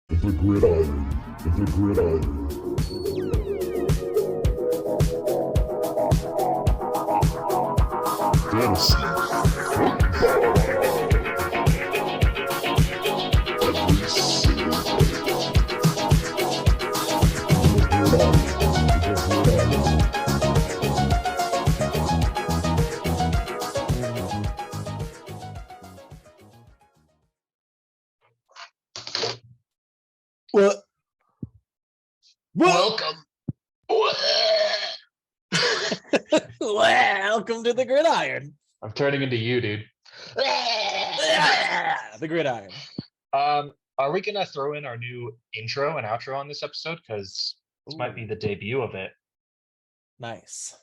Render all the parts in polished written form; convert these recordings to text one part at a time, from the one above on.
The gridiron, the gridiron. Fantasy football. Every single day. The gridiron, the gridiron. What? Welcome. Welcome to the gridiron. I'm turning into you, dude. The gridiron. Are we gonna throw in our new intro and outro on this episode? Because this might be the debut of it. Nice.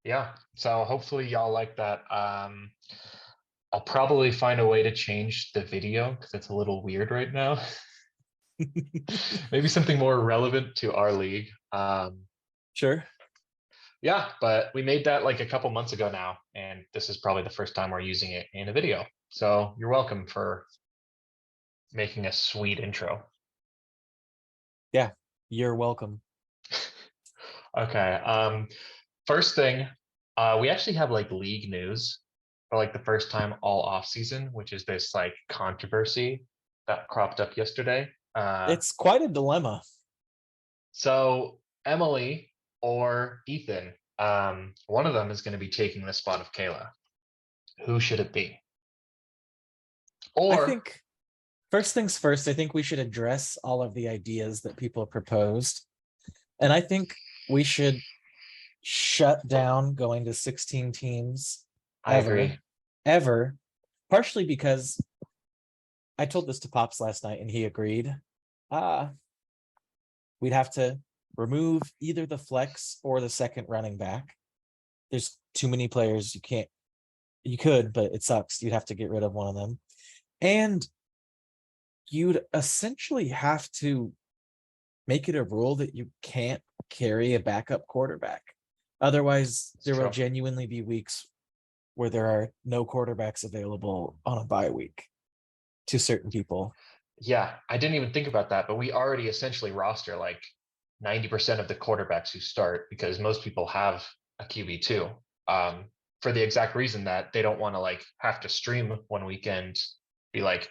Yeah. So hopefully y'all like that. I'll probably find a way to change the video because it's a little weird right now. Maybe something more relevant to our league. Sure. Yeah, but we made that like a couple months ago now, and this is probably the first time we're using it in a video. So you're welcome for making a sweet intro. Yeah, you're welcome. Okay. First thing, we actually have like league news for like the first time all off season, which is this like controversy that cropped up yesterday. It's quite a dilemma. So Emily or Ethan, one of them is going to be taking the spot of Kayla. Who should it be? Or I think first things first, I think we should address all of the ideas that people have proposed. And I think we should shut down going to 16 teams I agree. ever, partially because I told this to Pops last night and he agreed. We'd have to remove either the flex or the second running back. There's too many players. You could, but it sucks. You'd have to get rid of one of them. And you'd essentially have to make it a rule that you can't carry a backup quarterback. Otherwise, there will genuinely be weeks where there are no quarterbacks available on a bye week to certain people. Yeah, I didn't even think about that, but we already essentially roster like 90% of the quarterbacks who start because most people have a QB2, for the exact reason that they don't want to like have to stream one weekend, be like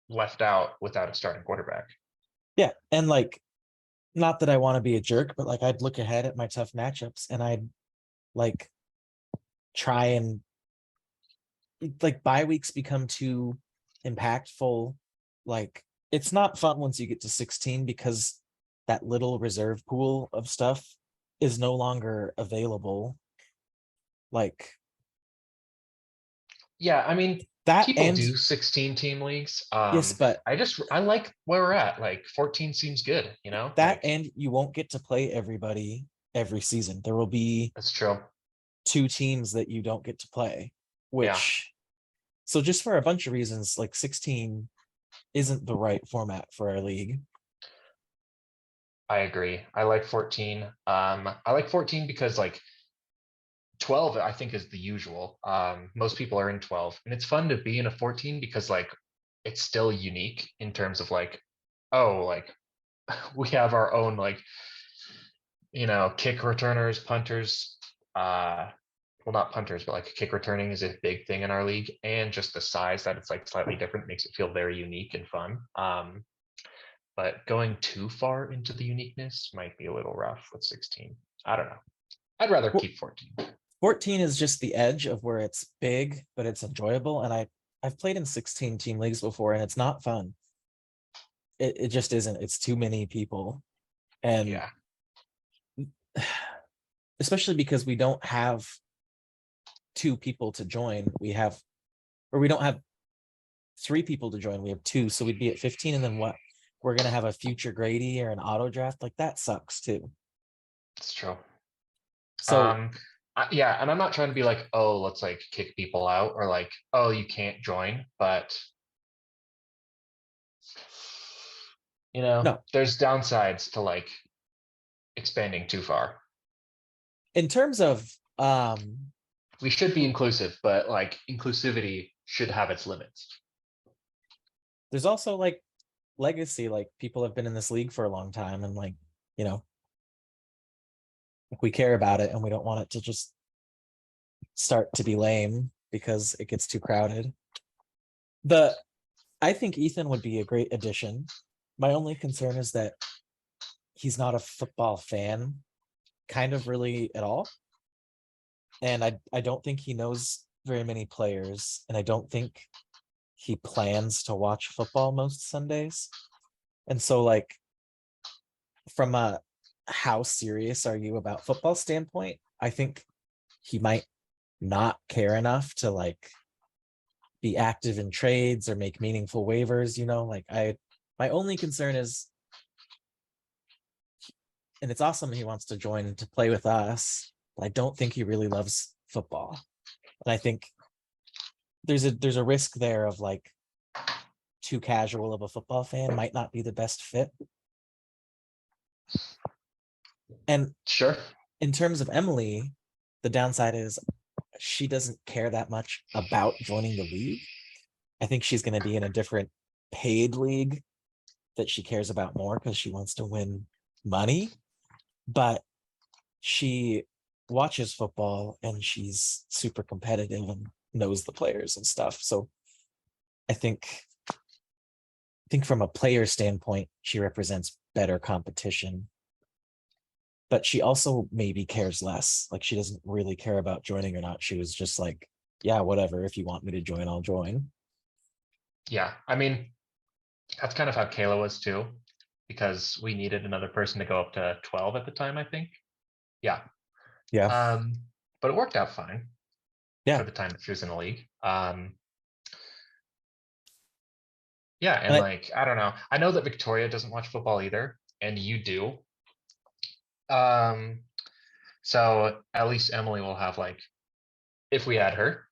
left out without a starting quarterback. Yeah, and like, not that I want to be a jerk, but like I'd look ahead at my tough matchups and I'd like try and like bye weeks become too impactful. Like it's not fun once you get to 16 because that little reserve pool of stuff is no longer available. Like Yeah, I mean, that people and do 16 team leagues. yes, but I like where we're at. Like 14 seems good, you know? that Like and you won't get to play everybody every season. There will be that's true. 2 teams that you don't get to play, Yeah. which so just for a bunch of reasons, like 16 isn't the right format for our league. I agree. I like 14. I like 14 because like 12 I think is the usual. Most people are in 12 and it's fun to be in a 14 because like it's still unique in terms of like, oh, like we have our own like, kick returners, punters, well, not punters, but like kick returning is a big thing in our league, and just the size that it's like slightly different makes it feel very unique and fun. But going too far into the uniqueness might be a little rough with 16. I don't know. I'd rather keep 14. 14 is just the edge of where it's big, but it's enjoyable. And I've played in 16 team leagues before and it's not fun. It just isn't. It's too many people. And Yeah. especially because we don't have 2 people to join. We don't have 3 people to join. We have 2. So we'd be at 15. And then what? We're going to have a future Grady or an auto draft. Like that sucks too. It's true. So yeah, and I'm not trying to be like, oh, let's like kick people out or like, oh, you can't join, but no, there's downsides to like expanding too far. in terms of We should be inclusive, but like inclusivity should have its limits. there's also like legacy, like people have been in this league for a long time, and like, you know, we care about it and we don't want it to just start to be lame because it gets too crowded. I think Ethan would be a great addition. My only concern is that he's not a football fan, kind of really at all. And I don't think he knows very many players, and I don't think he plans to watch football most Sundays. And so like from a how serious are you about football standpoint, I think he might not care enough to like be active in trades or make meaningful waivers, you know, like my only concern is, and it's awesome he wants to join to play with us, but I don't think he really loves football. And I think there's a risk there of like too casual of a football fan might not be the best fit. And Sure. in terms of Emily, the downside is she doesn't care that much about joining the league. I think she's going to be in a different paid league that she cares about more because she wants to win money. But she watches football and she's super competitive and knows the players and stuff. So I think from a player standpoint, she represents better competition. But she also maybe cares less. Like she doesn't really care about joining or not. She was just like, yeah, whatever. If you want me to join, I'll join. Yeah, I mean, that's kind of how Kayla was too, because we needed another person to go up to 12 at the time, I think. Yeah. Yeah. But it worked out fine Yeah. for the time that she was in the league. Yeah, and And like, I don't know. I know that Victoria doesn't watch football either, and you do. So at least Emily will have like, if we had her,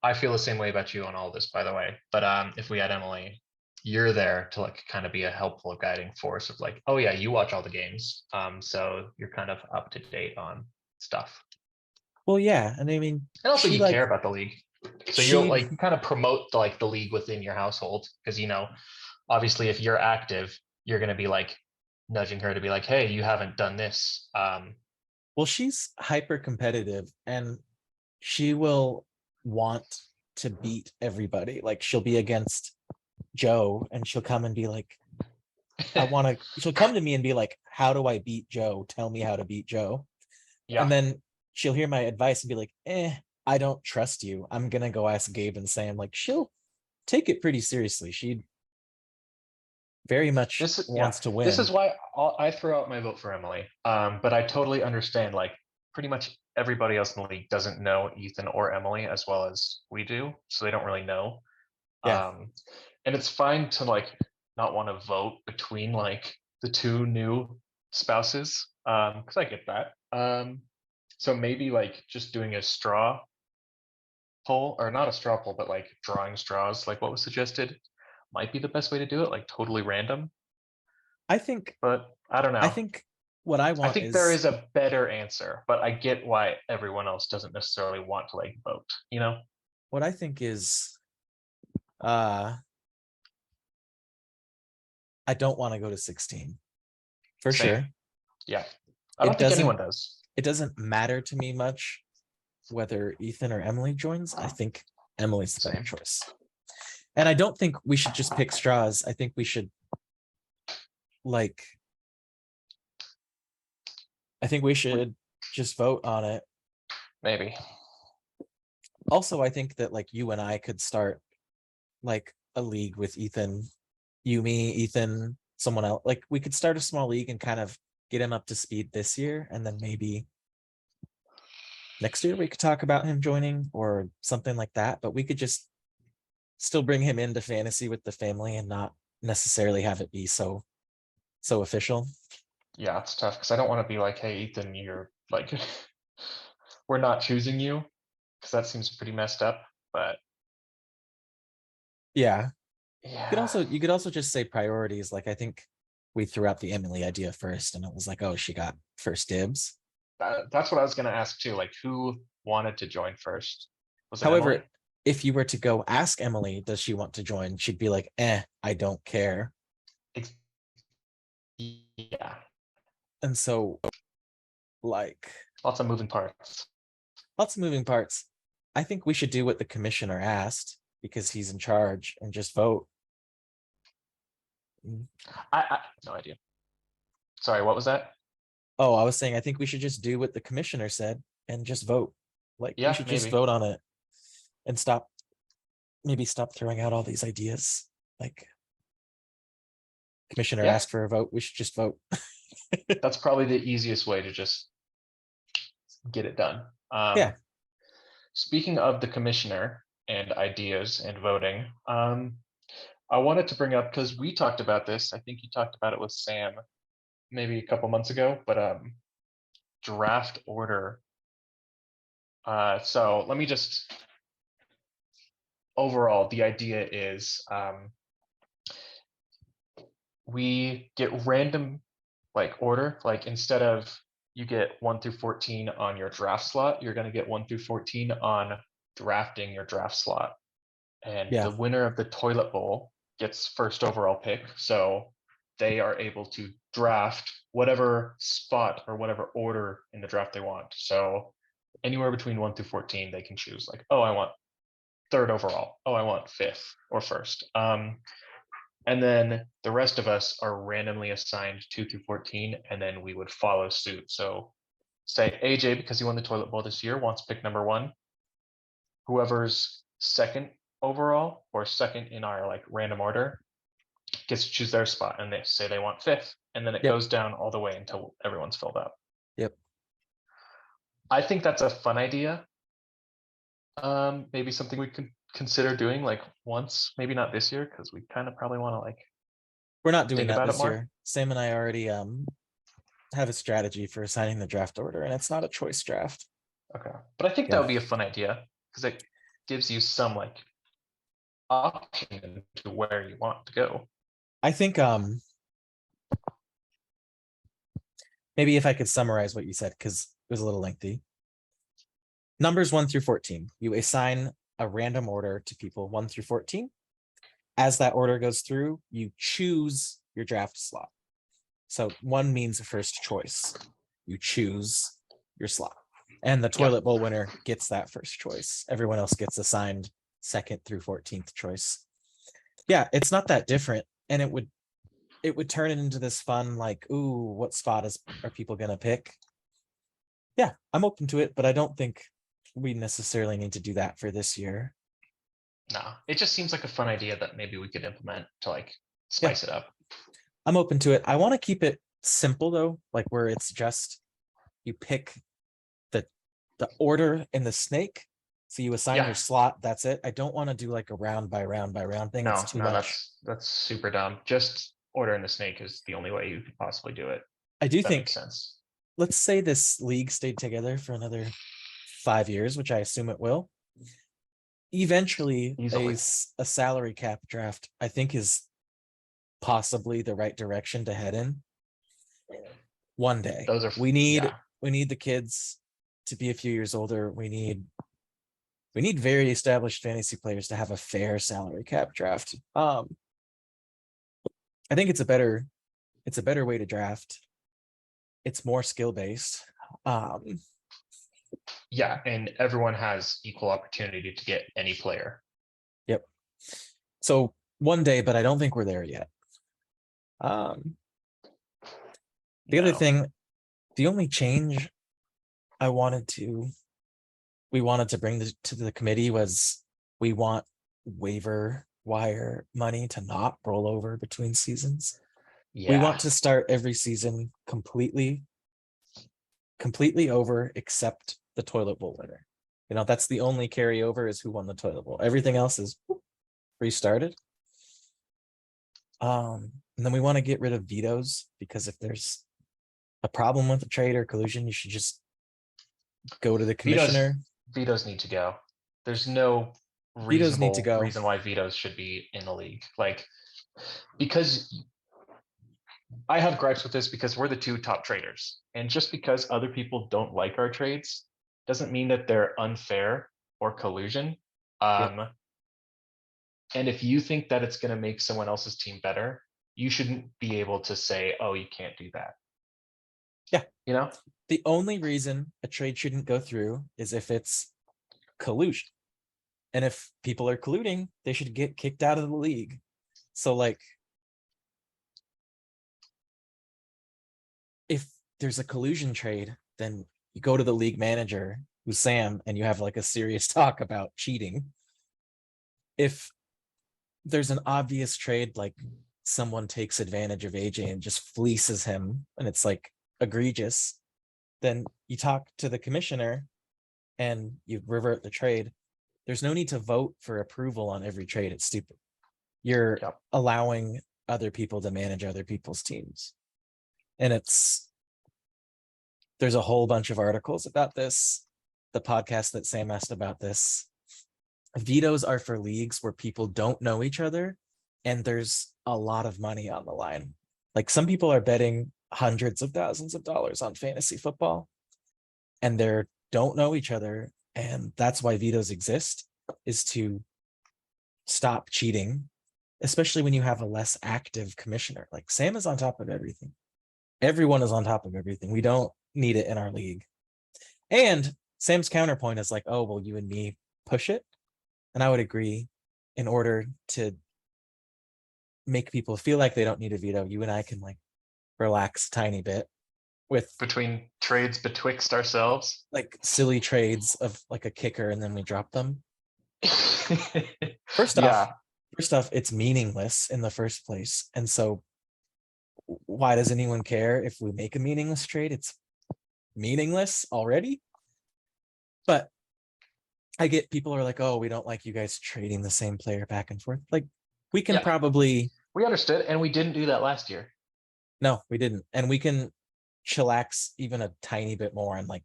I feel the same way about you on all this, by the way. But if we had Emily, you're there to like kind of be a helpful guiding force of like, oh yeah, you watch all the games. So you're kind of up to date on stuff. well, yeah. And I mean, And also she you care like, about the league. So you'll she, like you kind of promote like the league within your household. Because you know, obviously if you're active, you're gonna be like nudging her to be like, hey, you haven't done this. well, she's hyper competitive and she will want to beat everybody. Like she'll be against Joe and she'll come and be like, she'll come to me and be like, how do I beat Joe? Tell me how to beat Joe. And Yeah. then she'll hear my advice and be like, I don't trust you. I'm going to go ask Gabe and Sam. Like she'll take it pretty seriously. She very much wants to win. This is why I throw out my vote for Emily. But I totally understand like pretty much everybody else in the league doesn't know Ethan or Emily as well as we do, so they don't really know. Yeah. And it's fine to like not want to vote between like the two new spouses, because I get that. So maybe like just doing a straw poll, or not a straw poll, but like drawing straws, like what was suggested, might be the best way to do it, like totally random. I think But I don't know. what I I want think there is is a better answer, but I get why everyone else doesn't necessarily want to like vote, you know? what I think is I don't want to go to 16 for Same. sure. Yeah. I don't think anyone does. It doesn't matter to me much whether Ethan or Emily joins. I think Emily's the better choice. And I don't think we should just pick straws. I think we should just vote on it. Maybe. Also, I think that like you and I could start like a league with Ethan, you, me, Ethan, someone else. Like we could start a small league and kind of get him up to speed this year. And then maybe next year we could talk about him joining or something like that. But we could just still bring him into fantasy with the family and not necessarily have it be so official. Yeah, it's tough because I don't want to be like, hey, Ethan, you're like, we're not choosing you, because that seems pretty messed up. But Yeah. yeah, You could also just say priorities. Like I think we threw out the Emily idea first and it was like, oh, she got first dibs. that's what I was going to ask too. Like, who wanted to join first? Was it However, Emily? if you were to go ask Emily, does she want to join? She'd be like, I don't care. Yeah, And so, like, lots of moving parts. lots of moving parts. I think we should do what the commissioner asked because he's in charge and just vote. I no idea. Sorry, what was that? Oh, I was saying I think we should just do what the commissioner said and just vote. Like we Yeah, should just maybe. vote on it and stop throwing out all these ideas. Like commissioner Yeah. asked for a vote, we should just vote. That's probably the easiest way to just get it done. Yeah. Speaking of the commissioner and ideas and voting, I wanted to bring up because we talked about this. I think you talked about it with Sam maybe a couple months ago, but draft order. So let me just overall, the idea is we get random like order, like instead of you get 1 through 14 on your draft slot, you're going to get 1 through 14 on drafting your draft slot. And Yeah. the winner of the toilet bowl gets first overall pick. So they are able to draft whatever spot or whatever order in the draft they want. So anywhere between 1 through 14, they can choose like, oh, I want third overall. Oh, I want fifth or first. And then the rest of us are randomly assigned 2 through 14, and then we would follow suit. So say AJ, because he won the toilet bowl this year, wants pick number 1. Whoever's second overall or second in our like random order gets to choose their spot, and they say they want fifth, and then it Yep. goes down all the way until everyone's filled up. Yep. I think that's a fun idea. Maybe something we could consider doing like once, maybe not this year, because we kind of probably want to like We're not doing think that about it this more. year. Sam and I already have a strategy for assigning the draft order, and it's not a choice draft. Okay, but I think that Yeah. would be a fun idea because it gives you some like option to where you want to go. I think maybe if I could summarize what you said, because it was a little lengthy. Numbers 1 through 14. You assign a random order to people 1 through 14. As that order goes through, you choose your draft slot. So 1 means first choice. You choose your slot. And the toilet bowl winner gets that first choice. Everyone else gets assigned 2nd through 14th choice. Yeah, it's not that different. And it would turn it into this fun, like, ooh, what spot are people gonna pick? Yeah, I'm open to it, but I don't think we necessarily need to do that for this year. No, it just seems like a fun idea that maybe we could implement to like spice it up. I'm open to it. I want to keep it simple though, like where it's just you pick the order in the snake. So you assign your slot, that's it. I don't want to do like a round by round by round thing. No, It's too much. that's super dumb. Just order in the snake is the only way you could possibly do it. I do That think makes sense. let's say this league stayed together for another 5 years, which I assume it will. Eventually, Easily. a salary cap draft, I think, is possibly the right direction to head in. One day, Those are we need the kids to be a few years older. We need very established fantasy players to have a fair salary cap draft. I think it's a better way to draft. It's more skill based. Yeah, and everyone has equal opportunity to get any player. Yep. So one day, but I don't think we're there yet. The other thing, the only change we wanted to bring to the committee was we want waiver wire money to not roll over between seasons. Yeah. We want to start every season completely over except the toilet bowl winner. You know, that's the only carryover is who won the toilet bowl. Everything else is restarted. And then we want to get rid of vetoes because if there's a problem with the trade or collusion, you should just go to the commissioner. Vetoes need to go. There's no Vetoes need to go. reason why vetoes should be in the league. Like, because I have gripes with this because we're the 2 top traders. And just because other people don't like our trades doesn't mean that they're unfair or collusion. And if you think that it's going to make someone else's team better, you shouldn't be able to say, oh, you can't do that. Yeah. You know? The only reason a trade shouldn't go through is if it's collusion. And if people are colluding, they should get kicked out of the league. So like, if there's a collusion trade, then you go to the league manager, who's Sam, and you have like a serious talk about cheating. If there's an obvious trade, like someone takes advantage of AJ and just fleeces him, and it's like egregious, then you talk to the commissioner and you revert the trade. There's no need to vote for approval on every trade. It's stupid. You're Yep. allowing other people to manage other people's teams. And there's a whole bunch of articles about this. The podcast that Sam asked about this. Vetoes are for leagues where people don't know each other and there's a lot of money on the line. Like some people are betting hundreds of thousands of dollars on fantasy football and they don't know each other. And that's why vetoes exist, is to stop cheating, especially when you have a less active commissioner. Like Sam is on top of everything. Everyone is on top of everything. We don't need it in our league. And Sam's counterpoint is like, oh, well, you and me push it. And I would agree, in order to make people feel like they don't need a veto, you and I can like relax a tiny bit with Between trades betwixt ourselves. like silly trades of like a kicker and then we drop them. First off, it's meaningless in the first place. And so why does anyone care if we make a meaningless trade? It's meaningless already. But I get people are like, oh, we don't like you guys trading the same player back and forth. Like we can probably. We understood, and we didn't do that last year. No, we didn't. And we can chillax even a tiny bit more and like.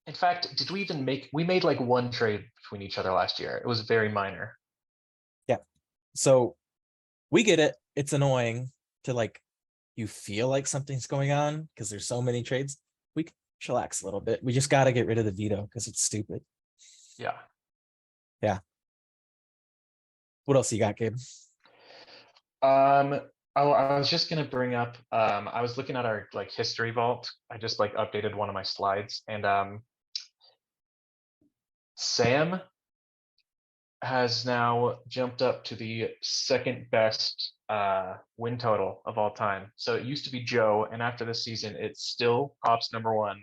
In fact, did we even we made like one trade between each other last year. It was very minor. Yeah. So we get it. It's annoying to like, you feel like something's going on because there's so many trades. We can chillax a little bit. We just got to get rid of the veto because it's stupid. Yeah. Yeah. What else you got, Gabe? I was just gonna bring up. I was looking at our like history vault. I just like updated one of my slides, and Sam has now jumped up to the second best win total of all time. So it used to be Joe, and after this season, it's still Pops number 1,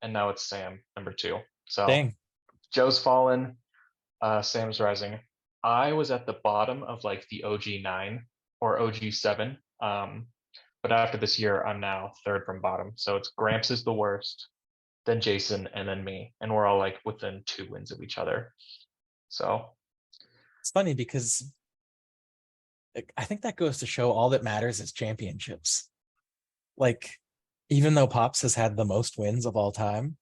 and now it's Sam number 2. So Dang. Joe's fallen, Sam's rising. I was at the bottom of like the OG9 or OG7. But after this year, I'm now third from bottom. So it's Gramps is the worst, then Jason, and then me. And we're all like within 2 wins of each other. So it's funny because I think that goes to show all that matters is championships. Like, even though Pops has had the most wins of all time,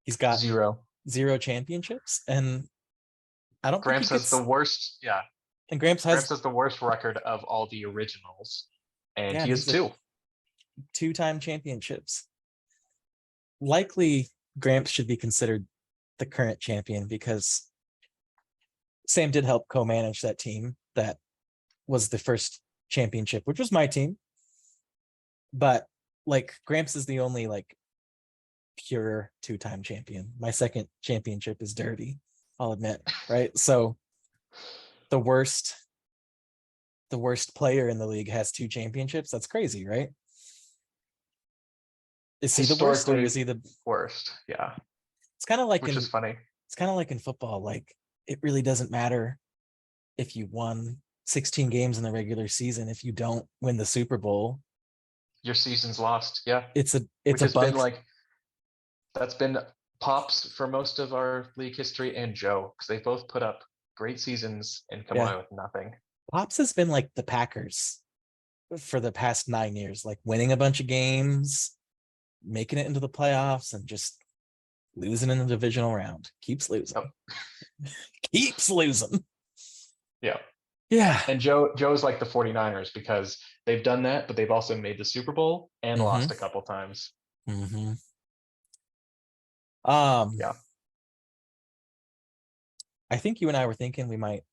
he's got zero championships. And I don't Gramps think has the worst. Yeah. And Gramps has the worst record of all the originals. And yeah, he has 2. 2-time championships. Likely Gramps should be considered the current champion because Sam did help co-manage that team that was the first championship, which was my team. But like Gramps is the only like pure 2-time champion. My second championship is dirty, I'll admit, right? So the worst player in the league has 2 championships. That's crazy, right? Is he the worst or is he the worst? Yeah. It's kind of like which is funny. It's kind of like in football. Like it really doesn't matter if you won 16 games in the regular season. If you don't win the Super Bowl, your season's lost. Yeah. It's a been like, that's been Pops for most of our league history and Joe, because they both put up great seasons and come away with nothing. Pops has been like the Packers for the past 9 years, like winning a bunch of games, making it into the playoffs, and just losing in the divisional round. Keeps losing. Keeps losing. Yeah. Yeah. And Joe's like the 49ers because they've done that, but they've also made the Super Bowl and lost a couple times. Yeah. I think you and I were thinking we might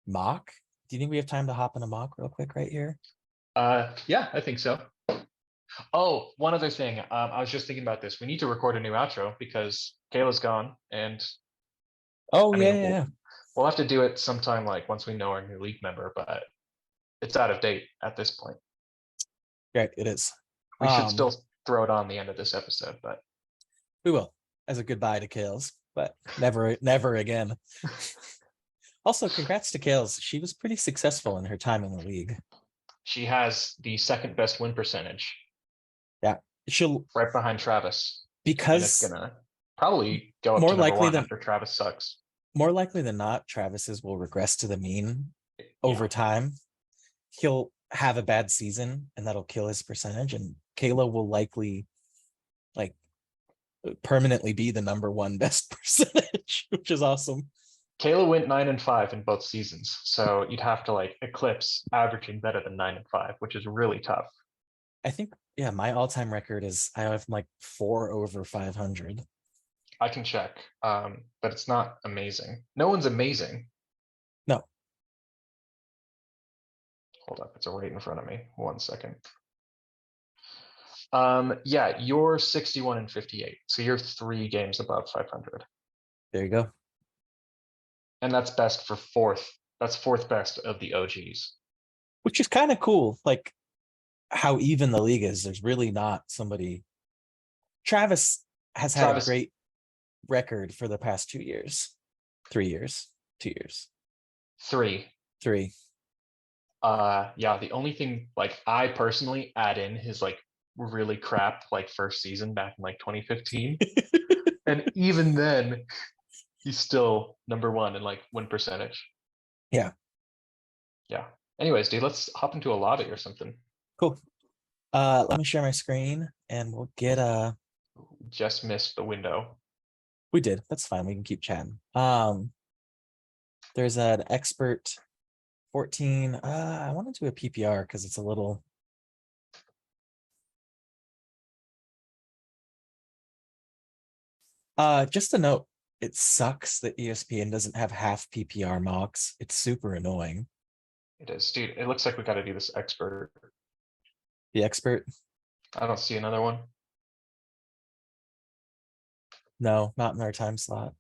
mock. Do you think we have time to hop in a mock real quick right here? Yeah, I think so. Oh, one other thing. I was just thinking about this. We need to record a new outro because Kayla's gone, and Oh I yeah, mean, yeah, yeah. we'll have to do it sometime, like once we know our new league member, but it's out of date at this point. Right, it is. We should still throw it on the end of this episode, but We will, as a goodbye to Kales, but never again. Also, congrats to Kales. She was pretty successful in her time in the league. she has the second best win percentage, Yeah, she'll right behind Travis, and it's because gonna probably go up more to number likely one than after Travis sucks. more likely than not, Travis's will regress to the mean over Yeah. time. He'll have a bad season, and that'll kill his percentage. And Kayla will likely like permanently be the number one best percentage, which is awesome. Kayla went 9-5 in both seasons, so you'd have to like eclipse averaging better than 9-5, which is really tough. I think, yeah, my all-time record is I have like 4 over 500. I can check, but it's not amazing. No one's amazing. No. Hold up, it's right in front of me. 1 second. Yeah, you're 61-58, so you're 3 games above 500, There you go. and that's best for fourth. That's fourth best of the OGs. Which is kind of cool. Like how even the league is. There's really not somebody. Travis has had a Travis, great record for the past 2 years, 3 years, 2 years, 3. 3. Yeah, the only thing like I personally add in his like really crap like first season back in like 2015, and even then he's still number one in like win percentage. Yeah. Yeah. Anyways, dude, let's hop into a lobby or something. Cool. Let me share my screen and we'll get Just missed the window. we did. That's fine. We can keep chatting. There's an expert 14. I want to do a PPR because it's a little. Just a note, it sucks that ESPN doesn't have half PPR mocks. It's super annoying. It is, dude. It looks like we got to do this expert. The expert? I don't see another one. No, not in our time slot.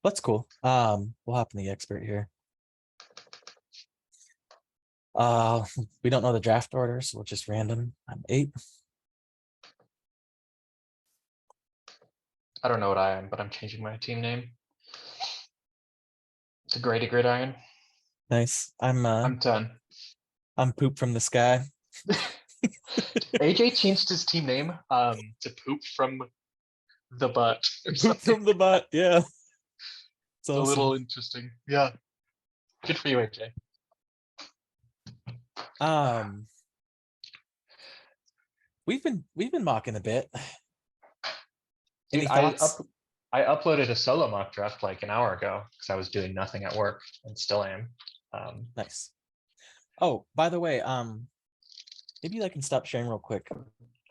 That's cool. We'll hop in the expert here. We don't know the draft order, so we'll just random. I'm 8. I don't know what I am, but I'm changing my team name to Grady Gridiron. Nice. I'm 10. I'm poop from the sky. AJ changed his team name to poop from the butt. Poop from the butt, yeah. It's a awesome. little interesting. Yeah. Good for you, AJ. We've been mocking a bit. Dude, Any thoughts? I uploaded a solo mock draft like an hour ago because I was doing nothing at work and still am. Nice. Oh, by the way, maybe I can stop sharing real quick.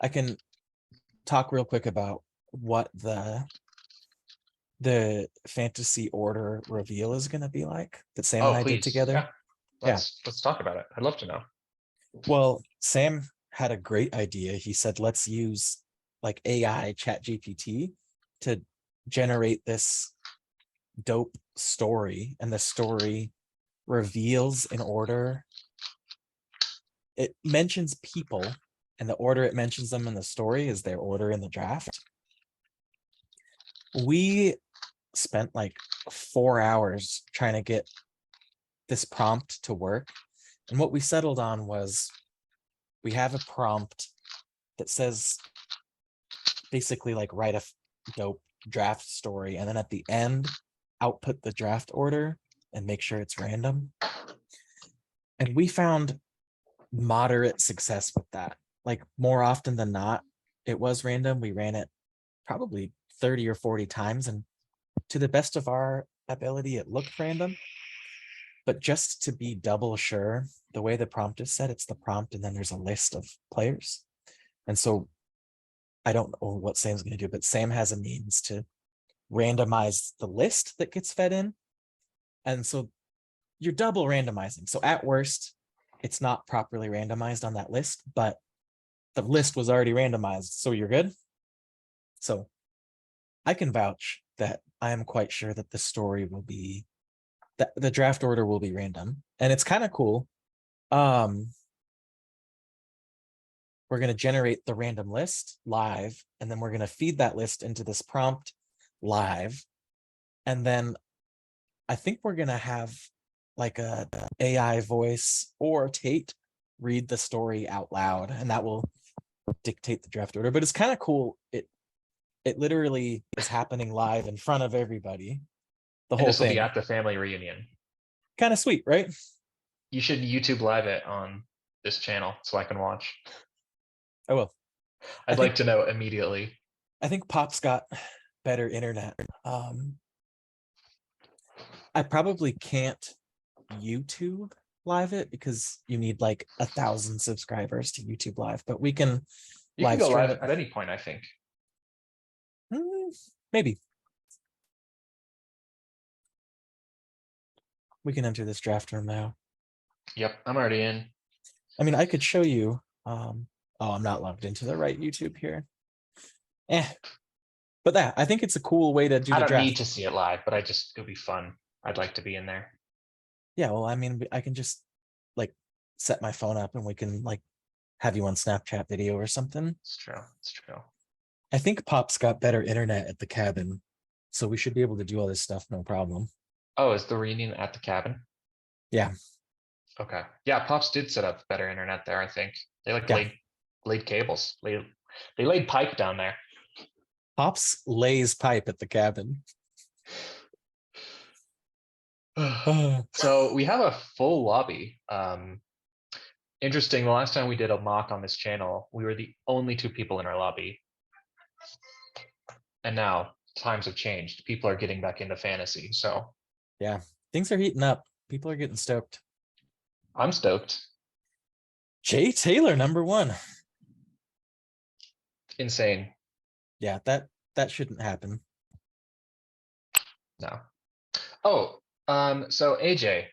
I can talk real quick about what the fantasy order reveal is going to be like that Sam and I did together. Yeah. Let's talk about it. I'd love to know. Well, Sam had a great idea. He said, let's use like AI chat GPT to generate this dope story, and the story reveals an order. It mentions people, and the order it mentions them in the story is their order in the draft. We spent like 4 hours trying to get this prompt to work. And what we settled on was we have a prompt that says basically like write a dope draft story, and then at the end output the draft order and make sure it's random. And we found moderate success with that. Like more often than not, it was random. We ran it probably 30 or 40 times, and to the best of our ability, it looked random. But just to be double sure, the way the prompt is set, it's the prompt and then there's a list of players. And so I don't know what Sam's going to do, but Sam has a means to randomize the list that gets fed in. And so you're double randomizing. So at worst, it's not properly randomized on that list, but the list was already randomized, so you're good. So I can vouch that I am quite sure that the story will be that the draft order will be random, and it's kind of cool. We're going to generate the random list live, and then we're going to feed that list into this prompt live. And then I think we're going to have like a AI voice or Tate read the story out loud, and that will dictate the draft order. But it's kind of cool. It literally is happening live in front of everybody. The And whole this will thing. be at the family reunion. Kind of sweet, right? You should YouTube live it on this channel so I can watch. I will. I'd think- like to know immediately. I think Pop's got better internet. I probably can't YouTube live it because you need like 1,000 subscribers to YouTube live, but we can You can live go stream live it. at any point, I think. Maybe. We can enter this draft room now. Yep, I'm already in. I mean, I could show you. Oh, I'm not logged into the right YouTube here. But that, I think it's a cool way to do I the don't draft. need to see it live, but it'll be fun. I'd like to be in there. Yeah, well, I mean, I can just like set my phone up and we can like have you on Snapchat video or something. It's true. It's true. I think Pop's got better internet at the cabin, so we should be able to do all this stuff, no problem. Oh, is the reunion at the cabin? Yeah. Okay. Yeah, Pops did set up better internet there, I think. They like Yeah. laid cables. They laid pipe down there. Pops lays pipe at the cabin. So we have a full lobby. Interesting. The last time we did a mock on this channel, we were the only 2 people in our lobby. And now times have changed. People are getting back into fantasy. So Yeah, things are heating up. People are getting stoked. I'm stoked. Jay Taylor, #1. Insane. Yeah, that shouldn't happen. No. Oh, so AJ,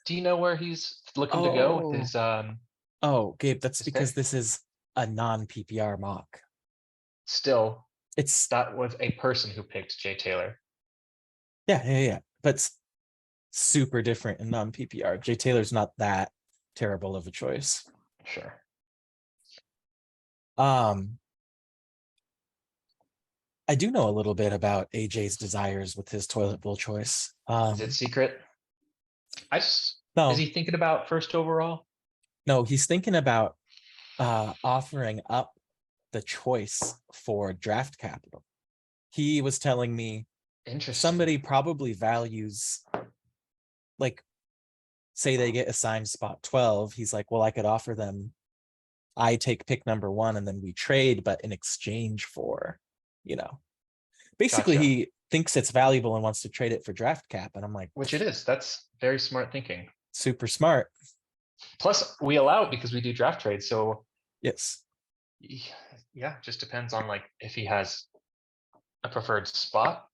do you know where he's looking to go with his Oh, Gabe, that's his because pick? this is a non-PPR mock. Still, It's that was a person who picked Jay Taylor. yeah. But it's super different in non-PPR. Jay Taylor's not that terrible of a choice. Sure. I do know a little bit about AJ's desires with his toilet bowl choice. Is it secret? No. Is he thinking about first overall? No, he's thinking about offering up the choice for draft capital. He was telling me Interesting. somebody probably values, like, say they get assigned spot 12. He's like, well, I could offer them, I take pick #1 and then we trade, but in exchange for, basically Gotcha. he thinks it's valuable and wants to trade it for draft cap. And I'm like, Which it is. That's very smart thinking. super smart. Plus, we allow it because we do draft trades. So Yes. yeah, just depends on like if he has a preferred spot,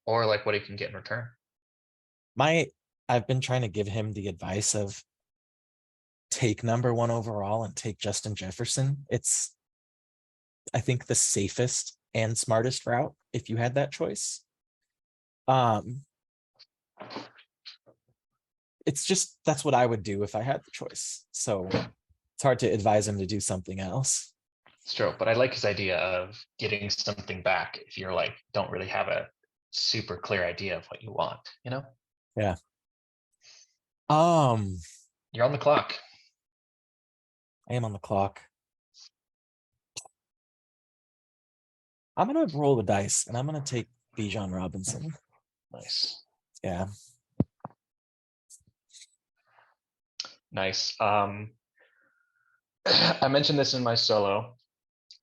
or like what he can get in return. I've been trying to give him the advice of take #1 overall and take Justin Jefferson. It's, I think, the safest and smartest route if you had that choice. It's just, that's what I would do if I had the choice. So it's hard to advise him to do something else. It's true, but I like his idea of getting something back if you're like don't really have a super clear idea of what you want, Yeah. You're on the clock. I am on the clock. I'm gonna roll the dice and I'm gonna take Bijan Robinson. Nice. Yeah. Nice. I mentioned this in my solo,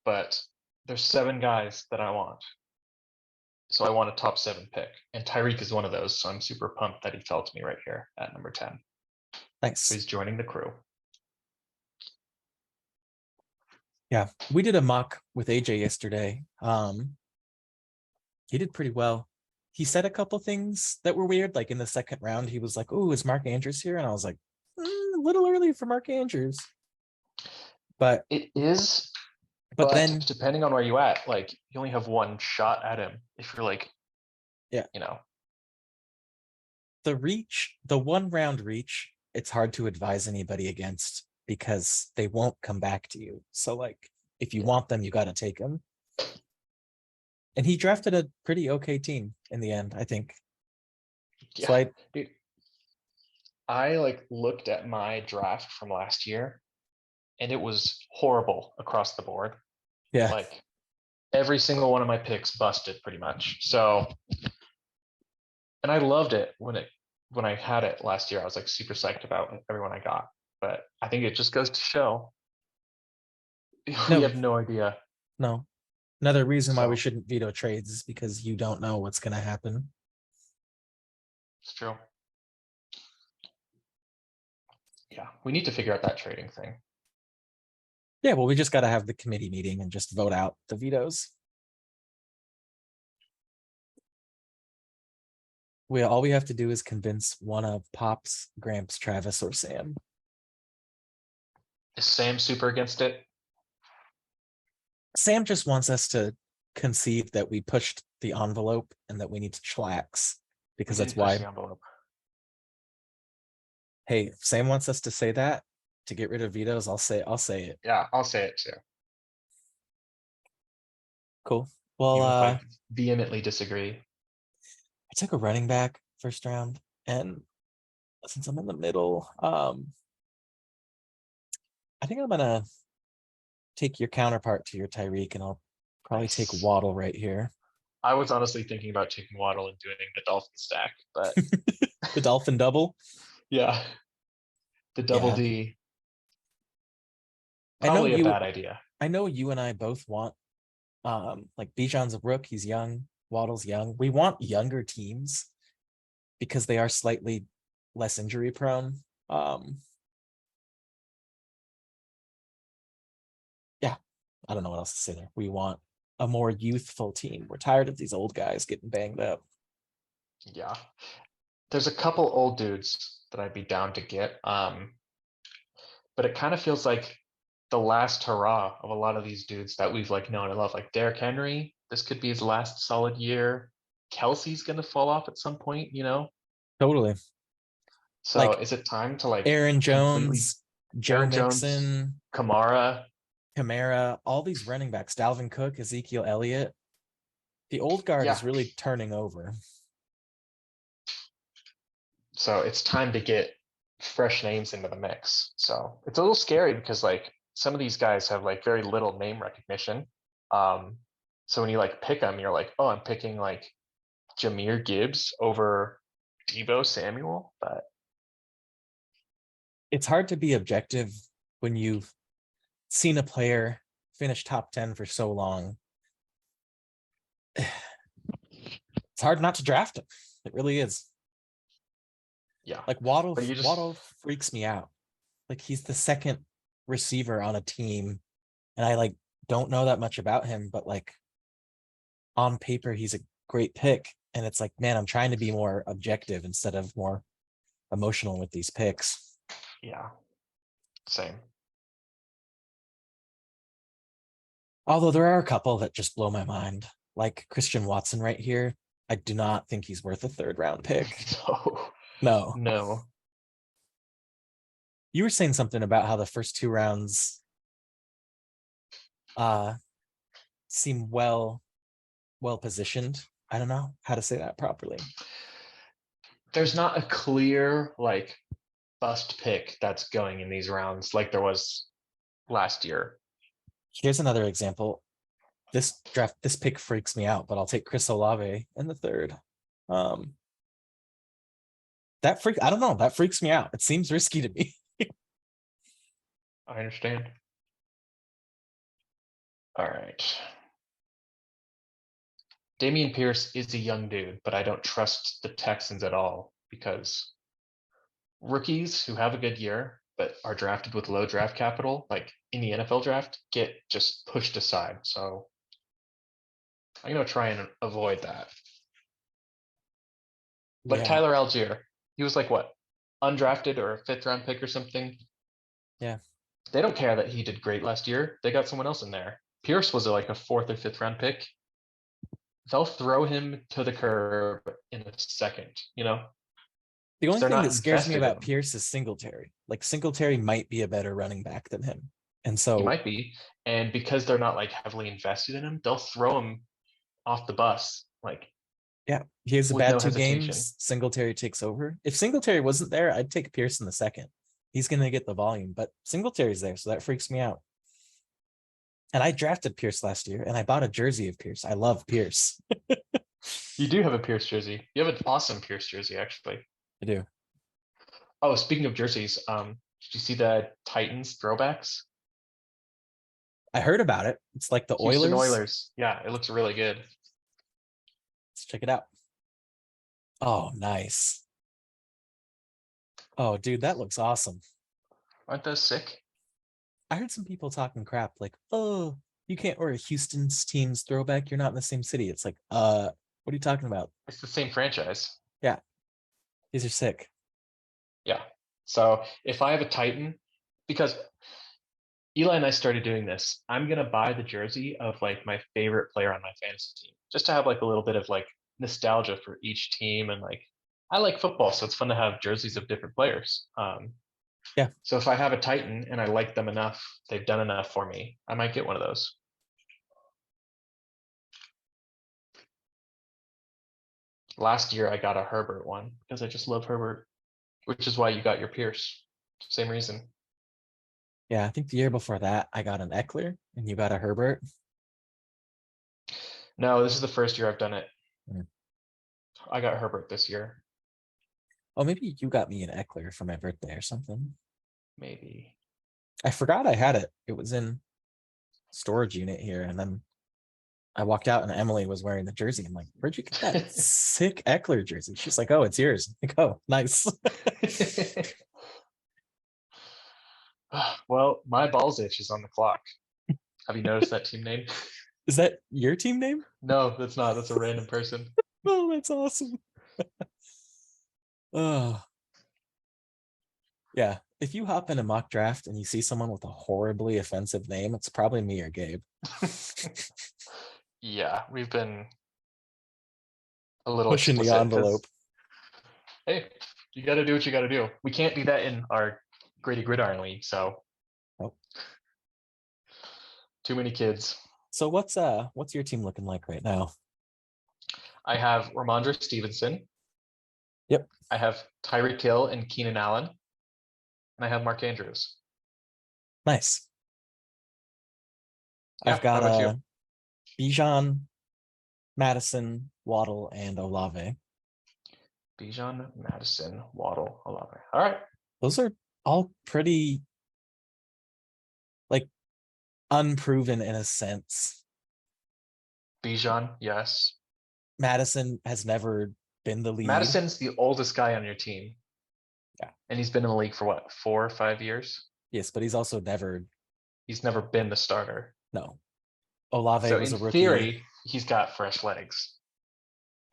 but there's 7 guys that I want. So I want a top 7 pick. And Tyreek is one of those. So I'm super pumped that he fell to me right here at #10. Nice. So he's joining the crew. Yeah, we did a mock with AJ yesterday. He did pretty well. He said a couple things that were weird. Like in the second round, he was like, "Oh, is Mark Andrews here?" And I was like, a little early for Mark Andrews. But It is, but but then depending on where you at, like you only have one shot at him. If you're like, Yeah. you know, the reach, the 1 round reach, it's hard to advise anybody against because they won't come back to you. So like if you Yeah. want them, you got to take them. And he drafted a pretty okay team in the end, I think. yeah, So dude, I like looked at my draft from last year, and it was horrible across the board. yeah, Like every single one of my picks busted pretty much. So, and I loved it when I had it last year. I was like super psyched about everyone I got. But I think it just goes to show we no, have no idea. no. Another reason why we So shouldn't veto trades is because you don't know what's going to happen. it's true. Yeah, we need to figure out that trading thing. Yeah, well, we just got to have the committee meeting and just vote out the vetoes. All we have to do is convince one of Pops, Gramps, Travis, or Sam. Is Sam super against it? Sam just wants us to concede that we pushed the envelope and that we need to chillax because We that's didn't push why. the envelope. Hey, if Sam wants us to say that to get rid of vetoes, I'll say it. Yeah, I'll say it too. Cool. Well, Even if I I vehemently disagree. took a running back first round, and since I'm in the middle, I think I'm gonna take your counterpart to your Tyreek, and I'll probably take Nice. Waddle right here. I was honestly thinking about taking Waddle and doing the Dolphin stack, but The Dolphin double. yeah, the double Yeah, D. I know Probably a you. bad idea. I know you and I both want like Bijan's a rook, he's young, Waddle's young. We want younger teams because they are slightly less injury prone. Yeah, I don't know what else to say there. We want a more youthful team. We're tired of these old guys getting banged up. Yeah. There's a couple old dudes that I'd be down to get. But it kind of feels like the last hurrah of a lot of these dudes that we've like known and loved, like Derrick Henry. This could be his last solid year. Kelsey's gonna fall off at some point, you know. Totally. So Like is it time to like Aaron completely Jones, Joe Aaron Jones, Mixon, Kamara? Kamara, all these running backs, Dalvin Cook, Ezekiel Elliott. The old guard Yeah. is really turning over. So it's time to get fresh names into the mix. So it's a little scary because like some of these guys have like very little name recognition. So when you like pick them, you're like, oh, I'm picking like Jahmyr Gibbs over Debo Samuel. But It's hard to be objective when you've seen a player finish top 10 for so long. It's hard not to draft him. It really is. yeah, Like Waddle, but you just Waddle freaks me out. Like he's the second receiver on a team, and I like don't know that much about him, but like on paper, he's a great pick. And it's like, man, I'm trying to be more objective instead of more emotional with these picks. yeah, same. Although there are a couple that just blow my mind, like Christian Watson right here. I do not think he's worth a 3rd-round pick. No, No. no. You were saying something about how the first 2 rounds seem well positioned. I don't know how to say that properly. There's not a clear like bust pick that's going in these rounds like there was last year. Here's another example. This pick freaks me out, but I'll take Chris Olave in the 3rd. I don't know. That freaks me out. It seems risky to me. I understand. All right. Damian Pierce is a young dude, but I don't trust the Texans at all because rookies who have a good year but are drafted with low draft capital, like in the NFL draft, get just pushed aside. So I'm gonna try and avoid that. Like Yeah. Tyler Algier, he was like what, undrafted or a 5th round pick or something. Yeah. They don't care that he did great last year. They got someone else in there. Pierce was like a 4th or 5th round pick. They'll throw him to the curb in a second, you know? The only They're thing not that scares me invested in about him. Pierce is Singletary. Like Singletary might be a better running back than him. And He so, might be. And because they're not like heavily invested in him, they'll throw him off the bus, like yeah, he has a with bad no 2 hesitation. games. Singletary takes over. If Singletary wasn't there, I'd take Pierce in the second. He's going to get the volume, but Singletary's there. So that freaks me out. And I drafted Pierce last year and I bought a jersey of Pierce. I love Pierce. You do have a Pierce jersey. You have an awesome Pierce jersey, actually. I do. Oh, speaking of jerseys, did you see the Titans throwbacks? I heard about it. It's like the Houston Oilers. Oilers. Yeah, it looks really good. Let's check it out. Oh, nice. Oh, dude, that looks awesome. Aren't those sick? I heard some people talking crap like, oh, you can't wear a Houston's team's throwback. You're not in the same city. It's like, what are you talking about? It's the same franchise. Yeah, these are sick. Yeah. So if I have a Titan, because Eli and I started doing this, I'm gonna buy the jersey of like my favorite player on my fantasy team, just to have like a little bit of like nostalgia for each team. And like I like football, so it's fun to have jerseys of different players. Yeah. So if I have a Titan and I like them enough, they've done enough for me, I might get one of those. Last year I got a Herbert one because I just love Herbert, which is why you got your Pierce. Same reason. Yeah, I think the year before that, I got an Eckler and you got a Herbert. No, this is the first year I've done it. Mm. I got Herbert this year. Oh, maybe you got me an Eckler for my birthday or something. Maybe. I forgot I had it. It was in storage unit here. And then I walked out and Emily was wearing the jersey. I'm like, where'd you get that sick Eckler jersey? She's like, oh, it's yours. I'm like, oh, nice. Well, my balls itch is on the clock. Have you noticed that team name? Is that your team name? No, that's not. That's a random person. Oh, that's awesome. Oh, yeah. If you hop in a mock draft and you see someone with a horribly offensive name, it's probably me or Gabe. Yeah, we've been a little Pushing the explicit 'cause, envelope. hey, you got to do what you got to do. We can't do that in our Grady Gridiron league, so Nope. too many kids. So what's your team looking like right now? I have Ramondre Stevenson. Yep. I have Tyreek Hill and Keenan Allen. And I have Mark Andrews. Nice. Yeah, I've got how about you? Bijan, Madison, Waddle, and Olave. Bijan, Madison, Waddle, Olave. All right. Those are all pretty like unproven in a sense. Bijan, yes. Madison has never been the lead. Madison's the oldest guy on your team. Yeah. And he's been in the league for what, 4 or 5 years? Yes, but he's also never. He's never been the starter. No. Olave So was in a rookie. theory, he's got fresh legs.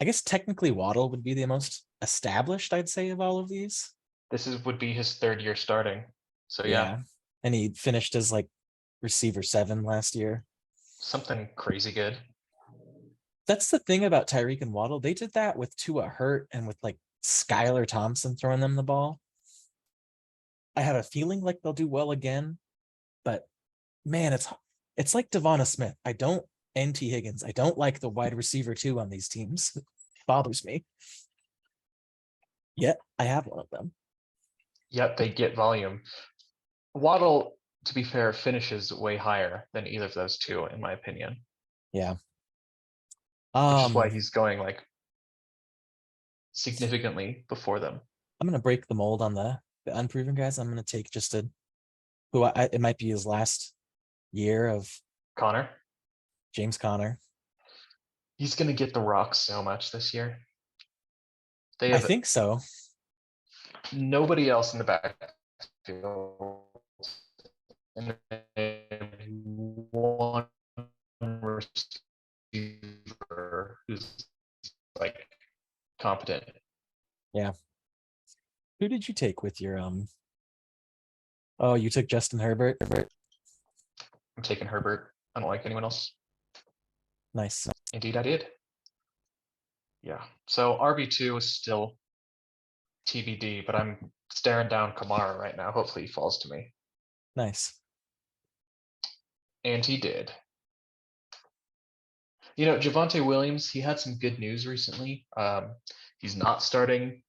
I guess technically Waddle would be the most established, I'd say, of all of these. Would be his 3rd year starting. So yeah. And he finished as like receiver 7 last year. Something crazy good. That's the thing about Tyreek and Waddle. They did that with Tua hurt and with like Skylar Thompson throwing them the ball. I have a feeling like they'll do well again, but man, it's like Devonta Smith. I don't N.T. Higgins. I don't like the wide receiver 2 on these teams. It bothers me. Yet I have one of them. Yep, they get volume. Waddle, to be fair, finishes way higher than either of those two, in my opinion. Yeah. Which is why he's going like significantly before them. I'm gonna break the mold on the unproven guys. I'm gonna take just it might be his last year of Connor. James Conner. He's gonna get the rock so much this year. I think so. Nobody else in the backfield. And one receiver who's like competent. Yeah. Who Who did you take with your Oh, you took Justin Herbert. I'm taking Herbert. I don't like anyone else. Nice. Indeed, I did. Yeah. So RB2 is still TBD, but I'm staring down Kamara right now. Hopefully he falls to me. Nice. And he did. You know, Javonte Williams, he had some good news recently. He's not starting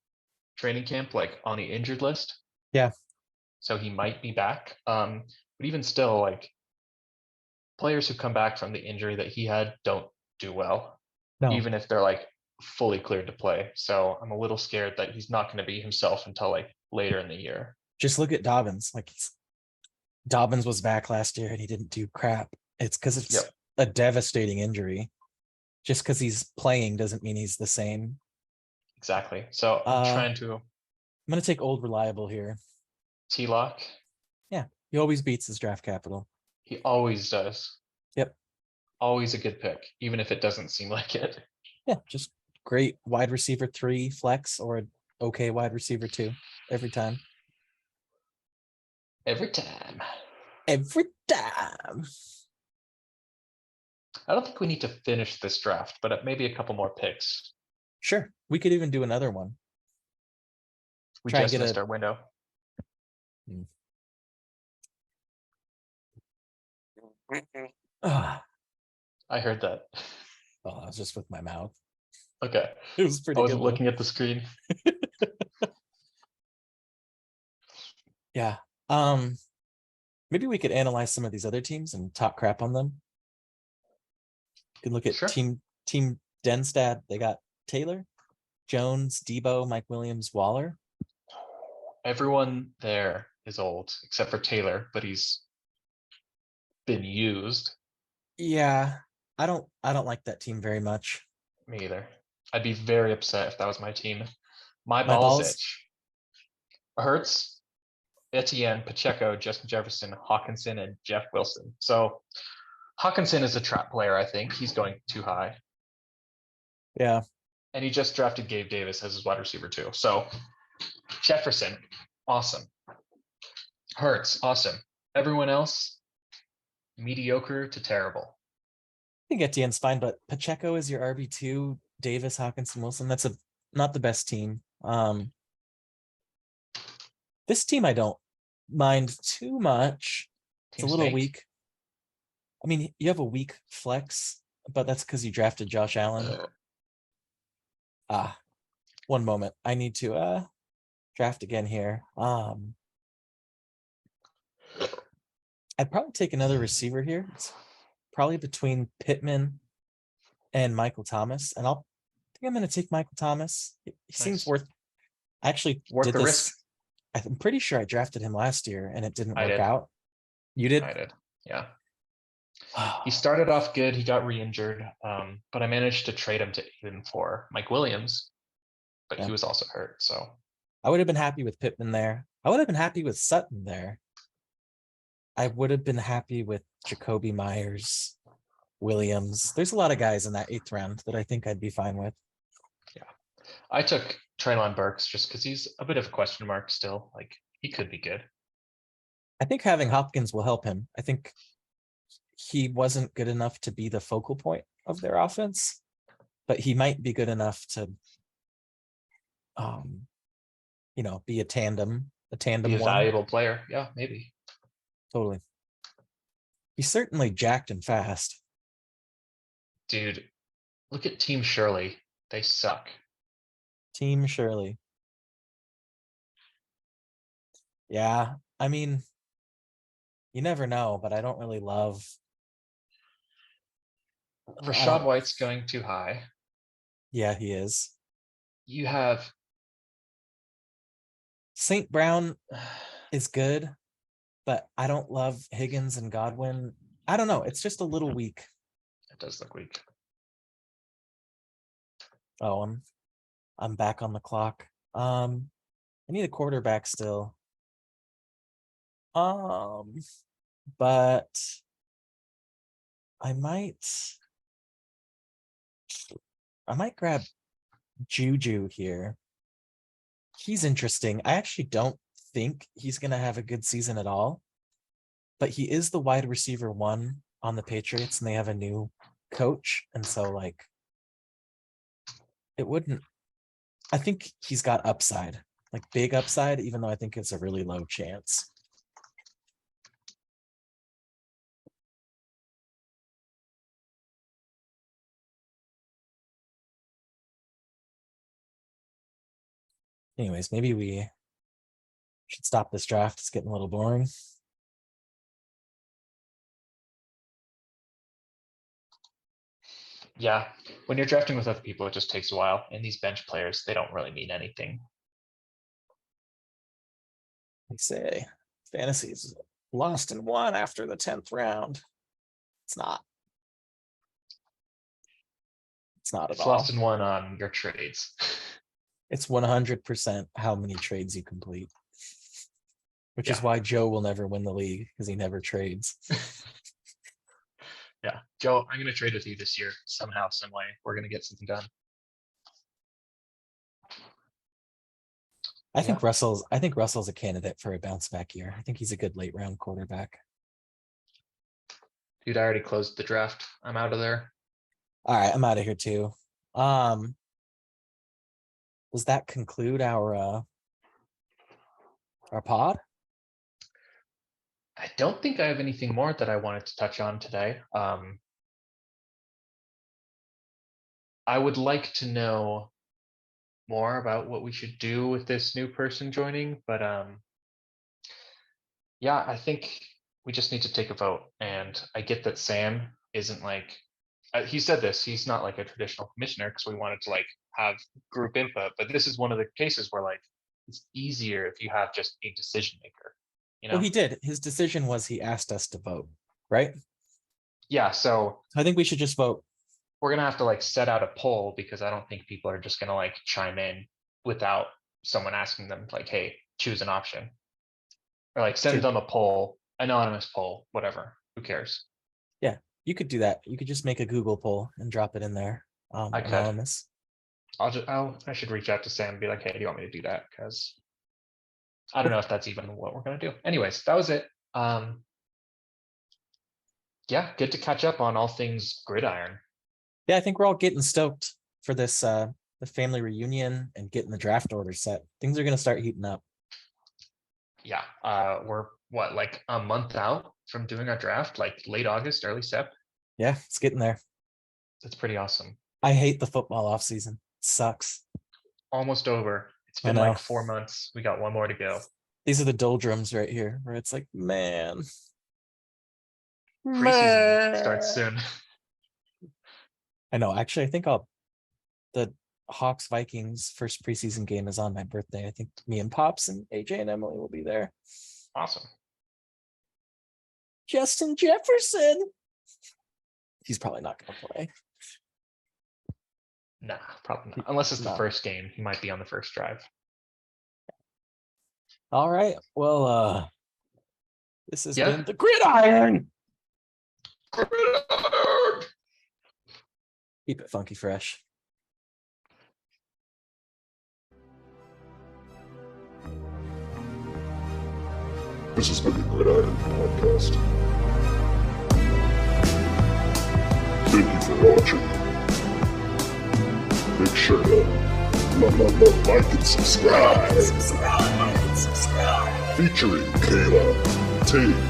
training camp like on the injured list. Yeah. So he might be back. But even still, like players who come back from the injury that he had don't do well, No. even if they're like fully cleared to play. So I'm a little scared that he's not going to be himself until like later in the year. Just look at Dobbins. Like Dobbins was back last year and he didn't do crap. It's because it's Yep. a devastating injury. Just because he's playing doesn't mean he's the same. Exactly. So I'm trying to I'm gonna take old reliable here. T-Lock. Yeah, he always beats his draft capital. He always does. Yep. Always a good pick, even if it doesn't seem like it. Yeah, just great wide receiver 3 flex or an okay wide receiver 2 every time. Every time. Every time. I don't think we need to finish this draft, but maybe a couple more picks. Sure, we could even do another one. We Try and just get missed our window. Ah, I heard that. oh, I was just with my mouth. Okay. It was I pretty wasn't good. looking at the screen. Yeah. Maybe we could analyze some of these other teams and talk crap on them. You can look at Sure. Team Denstad. They got Taylor, Jones, Debo, Mike Williams, Waller. Everyone there is old except for Taylor, but he's been used. Yeah, I don't like that team very much. Me either. I'd be very upset if that was my team. My My balls balls. itch. Hurts, Etienne, Pacheco, Justin Jefferson, Hawkinson, and Jeff Wilson. So Hawkinson is a trap player, I think. He's going too high. Yeah. And he just drafted Gabe Davis as his wide receiver too. So Jefferson, awesome. Hurts, awesome. Everyone else, mediocre to terrible. I think Etienne's fine, but Pacheco is your RB2, Davis, Hawkinson, Wilson. That's not the best team. This team I don't mind too much. It's Team a little snake. weak. I mean, you have a weak flex, but that's because you drafted Josh Allen. One moment. I need to draft again here. I'd probably take another receiver here. It's probably between Pittman and Michael Thomas. And I think I'm gonna take Michael Thomas. He seems Nice. worth I actually Worth did the this. risk. I'm pretty sure I drafted him last year and it didn't I work did. out. You did? I did. Yeah. He started off good. He got re-injured, but I managed to trade him to Aiden for Mike Williams, but Yeah. he was also hurt. So I would have been happy with Pittman there. I would have been happy with Sutton there. I would have been happy with Jacoby Myers, Williams. There's a lot of guys in that 8th round that I think I'd be fine with. I took Traylon Burks just because he's a bit of a question mark still. Like he could be good. I think having Hopkins will help him. I think he wasn't good enough to be the focal point of their offense, but he might be good enough to, be a tandem Be a one. valuable player. Yeah, maybe. Totally. He's certainly jacked and fast. Dude, look at Team Shirley. They suck. Team Shirley. Yeah, I mean, you never know, but I don't really love. Rashad White's going too high. Yeah, he is. You have St. Brown is good, but I don't love Higgins and Godwin. I don't know. It's just a little weak. It does look weak. Oh, I'm back on the clock. I need a quarterback still. But I might grab Juju here. He's interesting. I actually don't think he's going to have a good season at all, but he is the wide receiver 1 on the Patriots, and they have a new coach. And so, like, it wouldn't, I think he's got upside, like big upside, even though I think it's a really low chance. Anyways, maybe we should stop this draft. It's getting a little boring. Yeah, when you're drafting with other people, it just takes a while. And these bench players, they don't really mean anything. They say fantasy's lost and won after the 10th round. It's not. It's not at It's all. lost in one on your trades. It's 100% how many trades you complete, which is Yeah. why Joe will never win the league because he never trades. Yeah, Joe, I'm gonna trade with you this year somehow, some way. We're gonna get something done. I think Russell's a candidate for a bounce back year. I think he's a good late round quarterback. Dude, I already closed the draft. I'm out of there. All right, I'm out of here too. Does that conclude our pod? I don't think I have anything more that I wanted to touch on today. I would like to know more about what we should do with this new person joining, but yeah, I think we just need to take a vote. And I get that Sam isn't like, he said this, he's not like a traditional commissioner because we wanted to like have group input, but this is one of the cases where like it's easier if you have just a decision maker, you know? Well, he did. His decision was he asked us to vote, right? Yeah, so I think we should just vote. we're gonna have to like set out a poll because I don't think people are just gonna like chime in without someone asking them like, hey, choose an option. Or like send True. them a poll, anonymous poll, whatever. Who cares? Yeah, you could do that. You could just make a Google poll and drop it in there. I could. Anonymous. I should reach out to Sam and be like, hey, do you want me to do that? Because I don't know if that's even what we're gonna do. Anyways, that was it. Yeah, good to catch up on all things Gridiron. Yeah, I think we're all getting stoked for this the family reunion and getting the draft order set. Things are gonna start heating up. Yeah, we're what, like a month out from doing our draft, like late August, early Sep. Yeah, it's getting there. That's pretty awesome. I hate the football off season. It sucks. Almost over. It's been know. like 4 months. We got one more to go. These are the doldrums right here, where it's like, man. Preseason starts soon. I know. Actually, I think the Hawks Vikings first preseason game is on my birthday. I think me and Pops and AJ and Emily will be there. Awesome. Justin Jefferson. He's probably not going to play. Nah, probably not. Unless it's the No. first game. He might be on the first drive. All right. Well, this has Yeah. been the Gridiron. Gridiron! Keep it funky fresh. This has been the Gridiron Podcast. Thank you for watching. Make sure to like and subscribe. Featuring Kayla, Tate,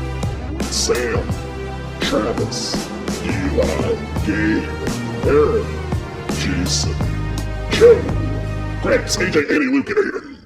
Sam, Travis, Eli, Gabe, Aaron, Jason, Joe, Gramps, AJ, Annie, Luke, and Aiden.